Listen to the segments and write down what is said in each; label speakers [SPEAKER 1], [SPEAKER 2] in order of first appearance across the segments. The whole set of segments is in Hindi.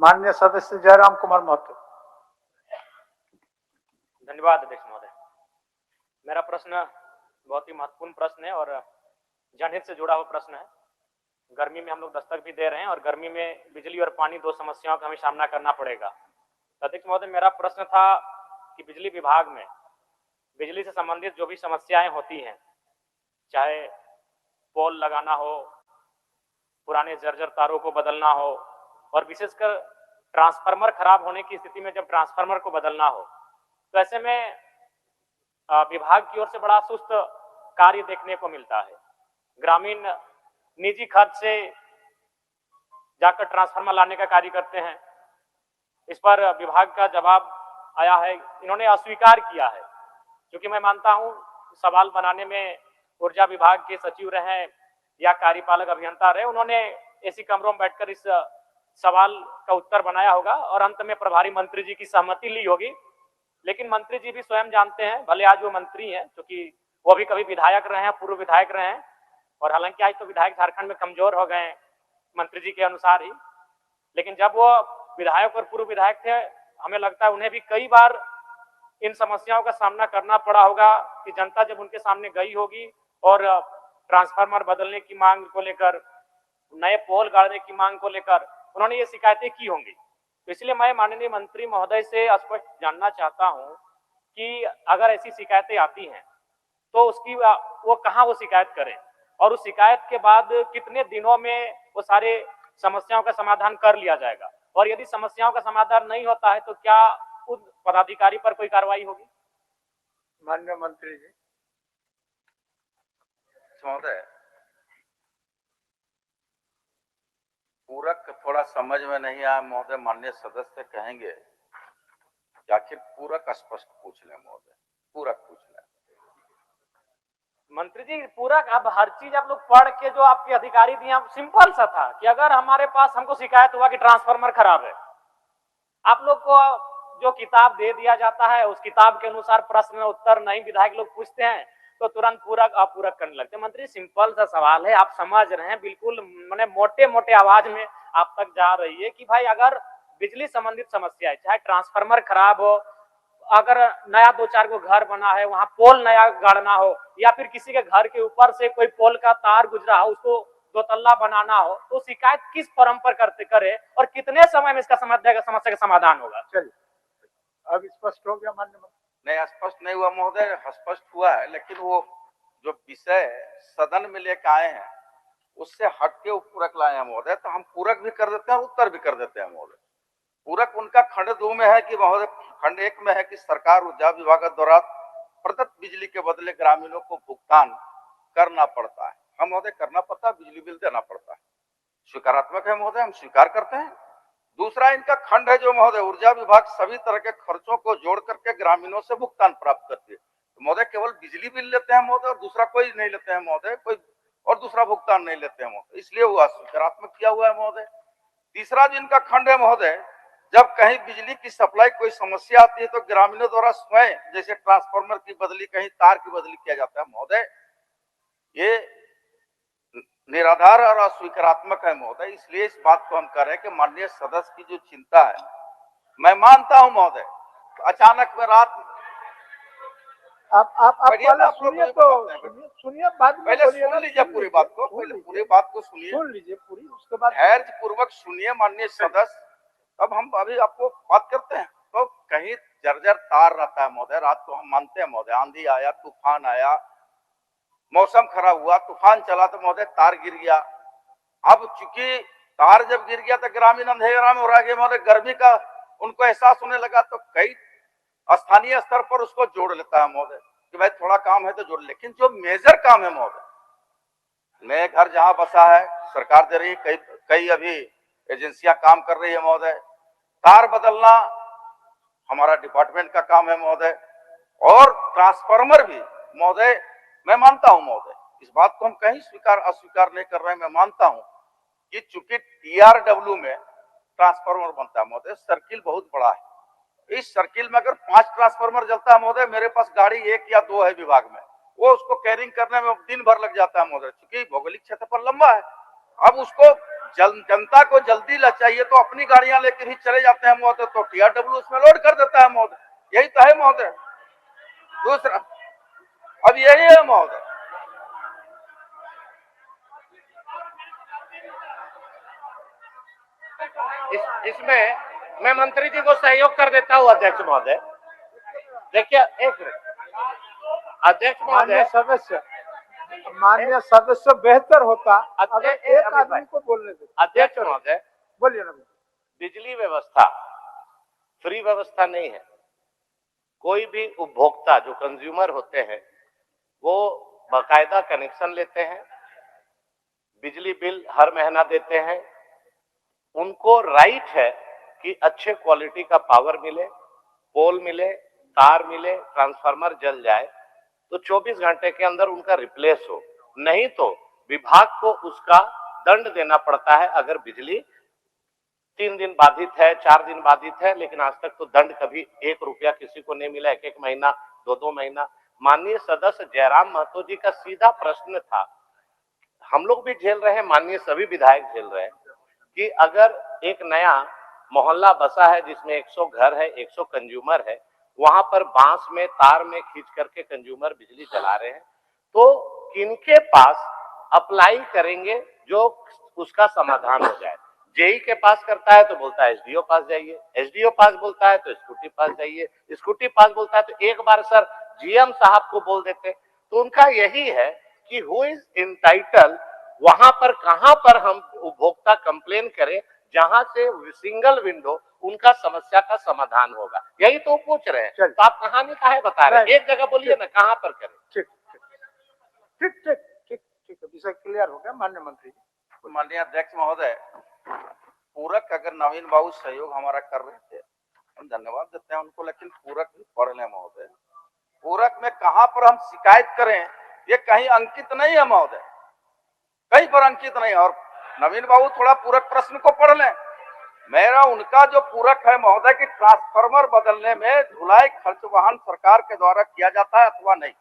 [SPEAKER 1] माननीय सदस्य जयराम कुमार महतो।
[SPEAKER 2] धन्यवाद अध्यक्ष महोदय। मेरा प्रश्न बहुत ही महत्वपूर्ण प्रश्न है और जनहित से जुड़ा हुआ प्रश्न है। गर्मी में हम लोग दस्तक भी दे रहे हैं और गर्मी में बिजली और पानी दो समस्याओं का हमें सामना करना पड़ेगा। अध्यक्ष महोदय, मेरा प्रश्न था कि बिजली विभाग में बिजली से संबंधित जो भी समस्याएं होती हैं, चाहे पोल लगाना हो, पुराने जर्जर तारों को बदलना हो और विशेषकर ट्रांसफार्मर खराब होने की स्थिति में जब ट्रांसफार्मर को बदलना हो, तो ऐसे में विभाग की ओर से बड़ा सुस्त कार्य देखने को मिलता है। ग्रामीण निजी खर्च से जाकर ट्रांसफार्मर लाने का कार्य करते हैं। इस पर विभाग का जवाब आया है, इन्होंने अस्वीकार किया है। क्योंकि मैं मानता हूं सवाल बनाने में ऊर्जा विभाग के सचिव रहे या कार्यपालक अभियंता रहे, उन्होंने ऐसी कमरों में बैठकर इस सवाल का उत्तर बनाया होगा और अंत में प्रभारी मंत्री जी की सहमति ली होगी। लेकिन मंत्री जी भी स्वयं जानते हैं, भले आज वो मंत्री हैं, क्योंकि वो भी कभी विधायक रहे हैं, पूर्व विधायक रहे हैं, और हालांकि आज तो विधायक झारखंड में कमजोर हो गए मंत्री जी के अनुसार ही, लेकिन जब वो विधायक और पूर्व विधायक थे, हमें लगता है उन्हें भी कई बार इन समस्याओं का सामना करना पड़ा होगा कि जनता जब उनके सामने गई होगी और ट्रांसफार्मर बदलने की मांग को लेकर, नए पोल गाड़ने की मांग को लेकर उन्होंने ये शिकायतें की होंगी। तो इसलिए मैं माननीय मंत्री महोदय से स्पष्ट जानना चाहता हूं कि अगर ऐसी शिकायतें आती हैं तो उसकी वो कहां वो शिकायत करें और उस शिकायत के बाद कितने दिनों में वो सारे समस्याओं का समाधान कर लिया जाएगा, और यदि समस्याओं का समाधान नहीं होता है तो क्या उस पदाधिकारी पर कोई कार्रवाई होगी?
[SPEAKER 1] माननीय मंत्री जी।
[SPEAKER 3] महोदय, पूरक थोड़ा समझ में नहीं आया महोदय, माननीय सदस्य कहेंगे कि आखिर पूरक स्पष्ट पूछ लें महोदय, पूरक पूछ लें।
[SPEAKER 2] मंत्री जी, पूरक अब हर चीज आप लोग पढ़ के जो आपके अधिकारी दिए, सिंपल सा था कि अगर हमारे पास हमको शिकायत हुआ कि ट्रांसफार्मर खराब है, आप लोग को जो किताब दे दिया जाता है उस किताब के अनुसार प्रश्न में उत्तर नहीं विधायक लोग पूछते हैं तो तुरंत पूरक अपूरक करने लगते हैं। मंत्री, सिंपल सा सवाल है, आप समझ रहे हैं, बिल्कुल मैंने मोटे मोटे आवाज में आप तक जा रही है कि भाई अगर बिजली संबंधित समस्या है, चाहे ट्रांसफार्मर खराब हो, अगर नया 2-4 को घर बना है, वहां पोल नया गाड़ना हो, या फिर किसी के घर के ऊपर से कोई पोल का तार गुजरा हो, उसको 2 तल्ला बनाना हो, तो शिकायत किस फॉर्म पर करते करे और कितने समय में इसका समस्या का समाधान होगा?
[SPEAKER 1] चलिए, अब स्पष्ट हो गया माननीय मंत्री?
[SPEAKER 3] नहीं, स्पष्ट नहीं हुआ महोदय, स्पष्ट हुआ है, लेकिन वो जो विषय सदन में लेकर आए हैं उससे हट के पूरक लाए हैं महोदय, तो हम पूरक भी कर देते हैं और उत्तर भी कर देते हैं महोदय। पूरक उनका खंड 2 में है कि महोदय, खंड 1 में है कि सरकार ऊर्जा विभाग द्वारा प्रदत्त बिजली के बदले ग्रामीणों को भुगतान करना पड़ता है। हम महोदय करना पड़ता है, बिजली बिल देना पड़ता है, स्वीकारात्मक है महोदय, हम स्वीकार करते हैं। दूसरा इनका खंड है जो महोदय, ऊर्जा विभाग सभी तरह के खर्चों को जोड़ करके ग्रामीणों से भुगतान प्राप्त करती है। तो महोदय केवल बिजली बिल लेते हैं महोदय और दूसरा कोई नहीं लेते हैं महोदय, कोई और दूसरा भुगतान नहीं लेते हैं महोदय, इसलिए हुआ सकारात्मक किया हुआ है महोदय। तीसरा जिनका खंड है महोदय, जब कहीं बिजली की सप्लाई कोई समस्या आती है तो ग्रामीणों द्वारा स्वयं, जैसे ट्रांसफार्मर की बदली, कहीं तार की बदली किया जाता है महोदय, ये निराधार और अस्वीकारात्मक है महोदय। इसलिए इस बात को हम कह रहे हैं कि माननीय सदस्य की जो चिंता है, मैं मानता हूं महोदय, अचानक में रात
[SPEAKER 1] आप पहले सुनिए, तो सुनिए, बाद में
[SPEAKER 3] पहले सुन लीजिए पूरी बात को, पहले पूरी बात को सुनिए,
[SPEAKER 1] सुन लीजिए पूरी, उसके बाद
[SPEAKER 3] धैर्य पूर्वक सुनिए माननीय सदस्य। अब हम अभी आपको बात करते हैं, तो कहीं जर्जर तार रहता है महोदय, रात को हम मानते हैं महोदय, आंधी आया, तूफान आया, मौसम खराब हुआ, तूफान चला तो महोदय तार गिर गया। अब चूंकि तार जब गिर गया तो ग्रामीण अंधेरा में हो रहा है महोदय, गर्मी का उनको एहसास होने लगा, तो कई स्थानीय स्तर पर उसको जोड़ लेता है महोदय कि भाई थोड़ा काम है तो जोड़। लेकिन जो मेजर काम है महोदय, नए घर जहां बसा है सरकार दे रही है, कई अभी एजेंसियां काम कर रही है महोदय, तार बदलना हमारा डिपार्टमेंट का काम है महोदय, और ट्रांसफार्मर भी महोदय, मैं मानता हूं महोदय, इस बात को हम कहीं स्वीकार अस्वीकार नहीं कर रहे हैं। मैं मानता हूं कि चूंकि TRW में ट्रांसफार्मर बनता है महोदय, सर्किल बहुत बड़ा है, इस सर्किल में अगर 5 ट्रांसफार्मर जलता है महोदय, मेरे पास गाड़ी 1 या 2 है विभाग में, वो उसको कैरिंग करने में दिन भर लग जाता है महोदय, चूंकि भौगोलिक क्षेत्रफल लंबा है। अब उसको जनता को जल्दी चाहिए तो अपनी गाड़ियां लेकर ही चले जाते हैं महोदय, तो TRW उसमें लोड कर देता है महोदय। यही तो है महोदय। दूसरा अब यही है महोदय,
[SPEAKER 4] इसमें मैं मंत्री जी को सहयोग कर देता हूँ अध्यक्ष महोदय। देखिए एक मिनट अध्यक्ष
[SPEAKER 1] माननीय
[SPEAKER 4] महोदय,
[SPEAKER 1] सदस्य बेहतर होता अगर
[SPEAKER 4] अध्यक्ष-
[SPEAKER 1] एक
[SPEAKER 4] अमित
[SPEAKER 1] आदमी
[SPEAKER 4] भाई,
[SPEAKER 1] को बोलने देते।
[SPEAKER 4] अध्यक्ष महोदय,
[SPEAKER 1] बोलिए ना।
[SPEAKER 4] बिजली व्यवस्था फ्री व्यवस्था नहीं है। कोई भी उपभोक्ता जो कंज्यूमर होते हैं वो बाकायदा कनेक्शन लेते हैं, बिजली बिल हर महीना देते हैं। उनको राइट है कि अच्छे क्वालिटी का पावर मिले, पोल मिले, तार मिले, ट्रांसफार्मर जल जाए तो 24 घंटे के अंदर उनका रिप्लेस हो, नहीं तो विभाग को उसका दंड देना पड़ता है। अगर बिजली 3 दिन बाधित है, 4 दिन बाधित है, लेकिन आज तक तो दंड कभी 1 रुपया किसी को नहीं मिला, 1-1 महीना, 2-2 महीना। माननीय सदस्य जयराम महतो जी का सीधा प्रश्न था, हम लोग भी झेल रहे हैं, माननीय सभी विधायक झेल रहे हैं कि अगर एक नया मोहल्ला बसा है जिसमें 100 घर है, 100 कंज्यूमर है, वहां पर बांस में तार में खींच करके कंज्यूमर बिजली चला रहे हैं, तो किनके पास अप्लाई करेंगे जो उसका समाधान हो जाए। जेई के पास करता है तो बोलता है एसडीओ पास जाइए, एसडीओ पास बोलता है तो स्कूटी पास जाइए, स्कूटी पास बोलता है तो एक बार सर जीएम साहब को बोल देते। तो उनका यही है कि हु इज इंटाइटल, वहां पर कहां पर हम उपभोक्ता कंप्लेन करें जहां से सिंगल विंडो उनका समस्या का समाधान होगा, यही तो पूछ रहे हैं। तो आप कहानी काहे बता रहे हैं, एक जगह बोलिए ना कहां पर करें।
[SPEAKER 1] ठीक ठीक ठीक ठीक ठीक है, विषय क्लियर हो गया माननीय मंत्री जी।
[SPEAKER 3] माननीय अध्यक्ष महोदय, पूरक अगर नवीन बाबू सहयोग हमारा कर रहे थे, हम धन्यवाद देते हैं उनको, लेकिन पूरक भी पढ़ लें महोदय। पूरक में कहां पर हम शिकायत करें ये कहीं अंकित नहीं है महोदय, कहीं पर अंकित नहीं। और नवीन बाबू थोड़ा पूरक प्रश्न को पढ़ लें। मेरा उनका जो पूरक है महोदय कि ट्रांसफार्मर बदलने में ढुलाई खर्च वहन सरकार के द्वारा किया जाता है अथवा नहीं।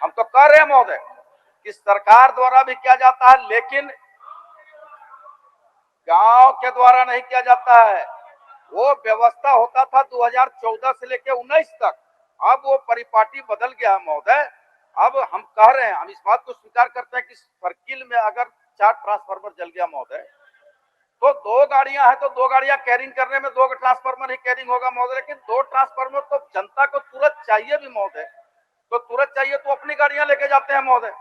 [SPEAKER 3] हम तो कह रहे हैं महोदय कि सरकार द्वारा भी किया जाता है, लेकिन गांव के द्वारा नहीं किया जाता है। वो व्यवस्था होता था 2014 से लेकर 19 तक, अब वो परिपाटी बदल गया है महोदय। अब हम कह रहे हैं, हम इस बात को स्वीकार करते हैं कि सर्किल में अगर 4 ट्रांसफार्मर जल गया महोदय तो 2 गाड़ियां हैं तो 2 गाड़ियां कैरिंग करने में 2 ट्रांसफार्मर ही कैरिंग होगा महोदय। लेकिन 2 ट्रांसफार्मर तो जनता को तुरंत चाहिए भी महोदय, तो तुरंत चाहिए तो अपनी गाड़ियां लेके जाते हैं महोदय।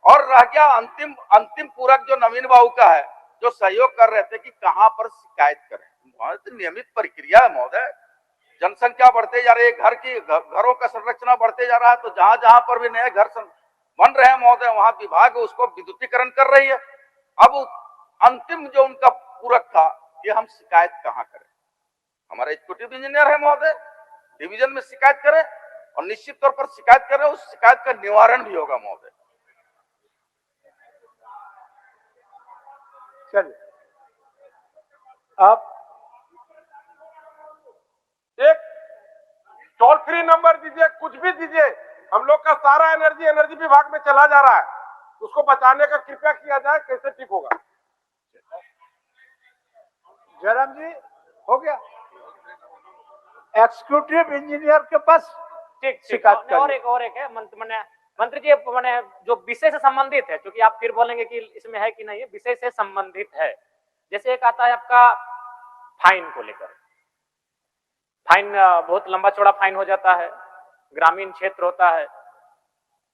[SPEAKER 3] और रह गया अंतिम पूरक जो नवीन बाबू का है, जो सहयोग कर रहे थे कि कहां पर शिकायत करें। तो नियमित प्रक्रिया है महोदय, जनसंख्या बढ़ते जा रही है, घरों का संरचना बढ़ते जा रहा है, तो जहां जहां पर भी नए घर बन रहे हैं महोदय वहां विभाग उसको विद्युतीकरण कर रही है। अब अंतिम जो उनका पूरक था कि हम शिकायत कहां करें, हमारे एग्जीक्यूटिव इंजीनियर है महोदय, डिवीजन में शिकायत करें और निश्चित तौर पर शिकायत करें, उस शिकायत का निवारण भी होगा महोदय।
[SPEAKER 1] चलिए आप
[SPEAKER 5] एक टोल फ्री नंबर दीजिए, कुछ भी दीजिए, हम लोग का सारा एनर्जी विभाग में चला जा रहा है, उसको बचाने का कृपया किया जाए, कैसे ठीक होगा।
[SPEAKER 1] जयराम जी हो गया, एग्जीक्यूटिव इंजीनियर के पास
[SPEAKER 2] ठीक
[SPEAKER 1] शिकायत
[SPEAKER 2] ठीक। और एक है मंत्री जी, मैंने जो विषय से संबंधित है, क्योंकि आप फिर बोलेंगे कि इसमें है कि नहीं है, विषय से संबंधित है। जैसे एक आता है आपका फाइन को लेकर, फाइन बहुत लंबा चौड़ा फाइन हो जाता है, ग्रामीण क्षेत्र होता है,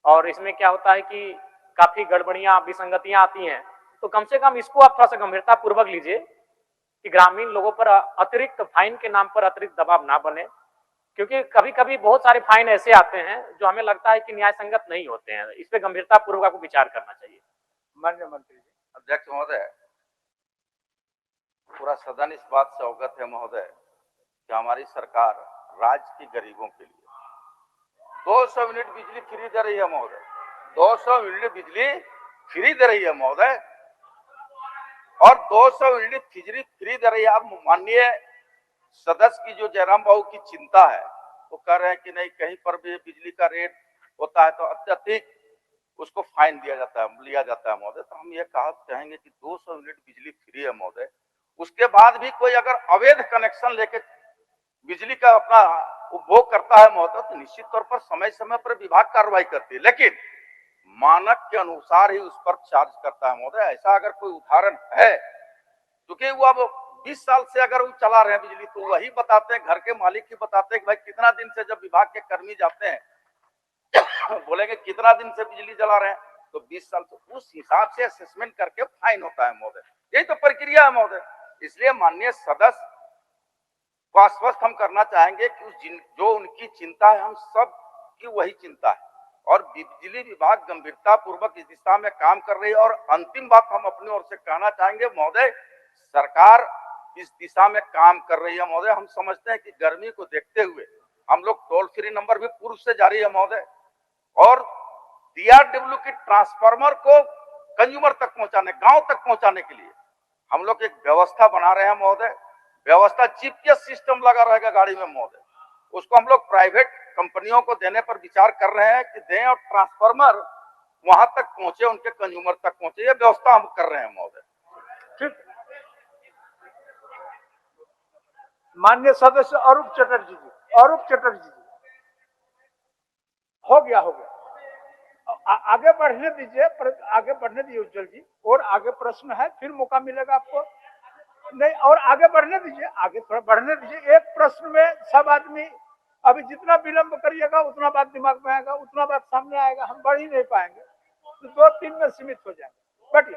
[SPEAKER 2] और इसमें क्या होता है कि काफी गड़बड़ियां विसंगतियां आती हैं। तो कम से कम इसको आप थोड़ा सा गंभीरता पूर्वक लीजिए कि ग्रामीण लोगों पर अतिरिक्त फाइन के नाम पर अतिरिक्त दबाव ना बने, क्योंकि कभी कभी बहुत सारे फाइन ऐसे आते हैं जो हमें लगता है कि न्याय संगत नहीं होते हैं। इस पे गंभीरता पूर्वक आपको विचार करना चाहिए।
[SPEAKER 1] माननीय मंत्री जी।
[SPEAKER 3] अध्यक्ष महोदय, पूरा सदन इस बात से अवगत है महोदय कि हमारी सरकार राज्य के गरीबों के लिए 200 यूनिट बिजली फ्री दे रही है महोदय, 200 यूनिट बिजली फ्री दे रही है महोदय, और 200 यूनिट बिजली फ्री दे रही है। अब माननीय सदस्य की जो जयराम बाबू की चिंता है, वो कह रहे हैं कि नहीं कहीं पर भी बिजली का रेट होता है तो अत्यधिक उसको फाइन लिया जाता है महोदय। तो हम ये कहेंगे कि 200 यूनिट बिजली फ्री है महोदय, उसके बाद भी कोई अगर अवैध कनेक्शन लेके बिजली का अपना उपभोग करता है महोदय, तो निश्चित तौर पर समय समय पर विभाग कार्रवाई करती है, लेकिन मानक के अनुसार ही उस पर चार्ज करता है महोदय। ऐसा अगर कोई उदाहरण है, क्योंकि वो अब 20 साल से अगर वो चला रहे हैं बिजली, तो वही बताते हैं, घर के मालिक ही बताते हैं कि भाई कितना दिन से, जब विभाग के कर्मी जाते हैं बोलेंगे कितना दिन से बिजली जला रहे हैं, तो 20 साल, तो उस हिसाब से असेसमेंट करके फाइन होता है महोदय। यही तो प्रक्रिया है महोदय। इसलिए माननीय सदस्य को आश्वस्त हम करना चाहेंगे कि जो उनकी चिंता है, हम सब की वही चिंता है, और बिजली विभाग गंभीरता पूर्वक इस दिशा में काम कर रही है। और अंतिम बात हम अपनी ओर से कहना चाहेंगे महोदय, सरकार इस दिशा में काम कर रही है महोदय। हम समझते हैं कि गर्मी को देखते हुए हम लोग टोल फ्री नंबर भी पूर्व से जारी है महोदय, और DRW की ट्रांसफार्मर को कंज्यूमर तक पहुंचाने, गांव तक पहुंचाने के लिए हम लोग एक व्यवस्था बना रहे हैं महोदय। व्यवस्था जीपीएस सिस्टम लगा रहेगा गाड़ी में महोदय, उसको हम लोग प्राइवेट कंपनियों को देने पर विचार कर रहे हैं कि दें, और ट्रांसफार्मर वहां तक पहुंचे, उनके कंज्यूमर तक पहुंचे, ये व्यवस्था हम कर रहे हैं महोदय।
[SPEAKER 1] ठीक। माननीय सदस्य अरूप चटर्जी जी, अरूप चटर्जी जी, हो गया आगे बढ़ने दीजिए, आगे बढ़ने दीजिए उज्जवल जी, और आगे प्रश्न है, फिर मौका मिलेगा आपको। नहीं, और आगे बढ़ने दीजिए, आगे थोड़ा बढ़ने दीजिए। एक प्रश्न में सब आदमी, अभी जितना विलंब करिएगा उतना बात दिमाग में आएगा, उतना बात सामने आएगा, हम बढ़ ही नहीं पाएंगे, तो 2-3 में सीमित हो जाएंगे। बैठिए।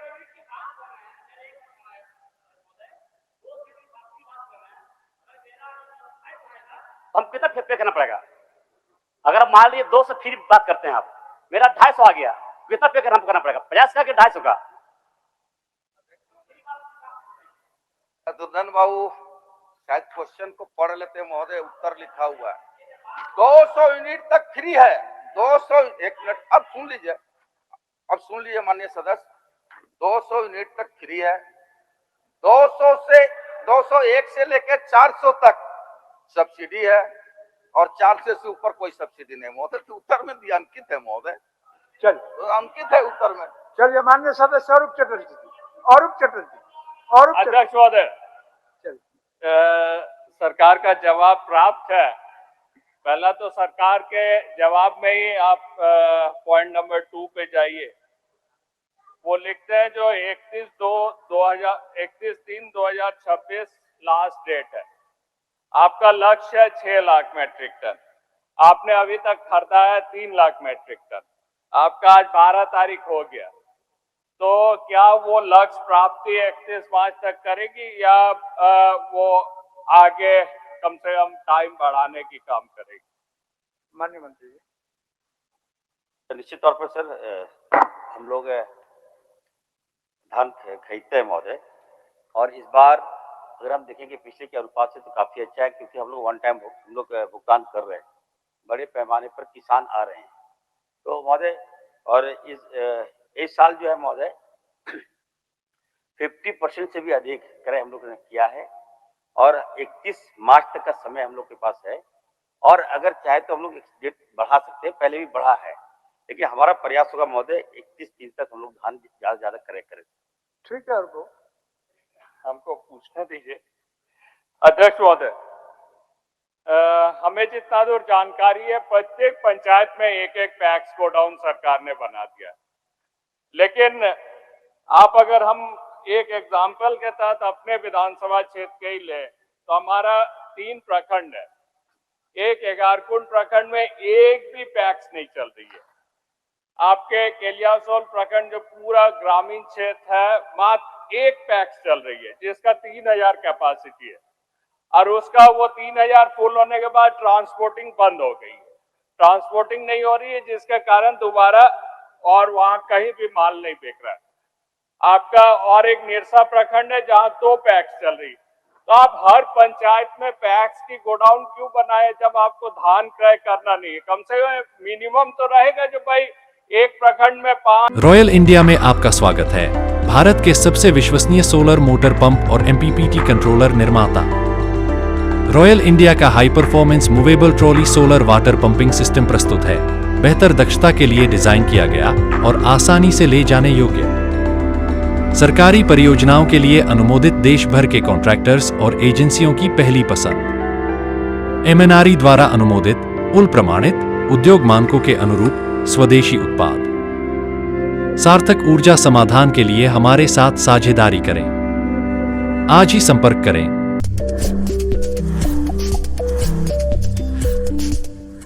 [SPEAKER 6] हम कितना पे करना पड़ेगा? अगर आप मान लीजिए 2 से फिर बात करते हैं, आप मेरा 250 आ गया, कितना पे करना पड़ेगा? 50 का कि 250 का?
[SPEAKER 3] दुर्धन बाबू शायद क्वेश्चन को पढ़ लेते महोदय, उत्तर लिखा हुआ है 200 यूनिट तक फ्री है। 200, एक मिनट, अब सुन लीजिए माननीय सदस्य, 200 यूनिट तक फ्री है। 201 से लेकर 400 तक सब्सिडी है, और 400 से ऊपर कोई सब्सिडी नहीं महोदय। तो उत्तर में भी अंकित है महोदय,
[SPEAKER 1] चल
[SPEAKER 3] अंकित है उत्तर में।
[SPEAKER 1] चलिए माननीय सदस्य अरूप चटर्जी जी, अरूप चटर्जी, अरूप चटर्जी।
[SPEAKER 7] अध्यक्ष महोदय, सरकार का जवाब प्राप्त है। पहला तो सरकार के जवाब में ही आप पॉइंट नंबर 2 पे जाइए। वो लिखते हैं जो 31/3/2026 लास्ट डेट है। आपका लक्ष्य है 6 लाख मैट्रिक टन, आपने अभी तक खरीदा है 3 लाख मैट्रिक टन, आपका आज 12 तारीख हो गया, तो क्या वो लक्ष्य प्राप्ति 31 मार्च तक करेगी, या वो आगे कम से कम टाइम बढ़ाने की काम करेगी?
[SPEAKER 1] माननीय मंत्री जी।
[SPEAKER 6] तो निश्चित तौर पर सर, हम लोग धान खरीदते हैं महोदय, और इस बार अगर हम देखेंगे पिछले के अनुपात से तो काफी अच्छा है, क्योंकि हम लोग वन टाइम हम लोग भुगतान कर रहे हैं, बड़े पैमाने पर किसान आ रहे हैं। तो महोदय, और इस साल जो है महोदय 50% से भी अधिक क्रय हम लोगों ने किया है, और 31 मार्च तक का समय हम लोग के पास है, और अगर चाहे तो हम लोग डेट बढ़ा सकते हैं, पहले भी बढ़ा है, लेकिन हमारा प्रयास होगा महोदय 31 तक हम लोग धान ज्यादा से ज्यादा क्रय करें।
[SPEAKER 1] ठीक है, और
[SPEAKER 7] हमको पूछने दीजिए। अध्यक्ष महोदय, हमें जितना दूर जानकारी है, प्रत्येक पंचायत में एक पैक्स गोडाउन सरकार ने बना दिया, लेकिन आप अगर हम एक एग्जाम्पल के तहत अपने विधानसभा क्षेत्र के ही ले, तो हमारा 3 प्रखंड है, एक एगारकुंड प्रखंड में एक भी पैक्स नहीं चल रही है। आपके केलियासोल प्रखंड जो पूरा ग्रामीण क्षेत्र है, मात्र एक पैक्स चल रही है, जिसका 3000 कैपेसिटी है, और उसका वो 3000 फुल होने के बाद ट्रांसपोर्टिंग बंद हो गई, ट्रांसपोर्टिंग नहीं हो रही है, जिसके कारण दोबारा और वहां कहीं भी माल नहीं बिक रहा है। आपका और एक निरसा प्रखंड है जहां 2 पैक्स चल रही, तो आप हर पंचायत में पैक्स की गोडाउन क्यों बनाए जब आपको धान क्रय करना नहीं है? कम से कम मिनिमम तो रहेगा जो भाई एक प्रखंड में 5।
[SPEAKER 8] रॉयल इंडिया में आपका स्वागत है, भारत के सबसे विश्वसनीय सोलर मोटर पंप और MPPT कंट्रोलर निर्माता। रॉयल इंडिया का high performance movable trolley solar water pumping system प्रस्तुत है। बेहतर दक्षता के लिए डिजाइन किया गया और आसानी से ले जाने योग्य। सरकारी परियोजनाओं के लिए अनुमोदित देश भर के कॉन्ट्रैक्टर्स और एजेंसियों की पहली पसंद। MNRE द्वारा अनुमोदित, उल प्रमाणित, उद्योग मानकों के अनुरूप स्वदेशी उत्पाद। सार्थक ऊर्जा समाधान के लिए हमारे साथ साझेदारी करें। आज ही संपर्क करें।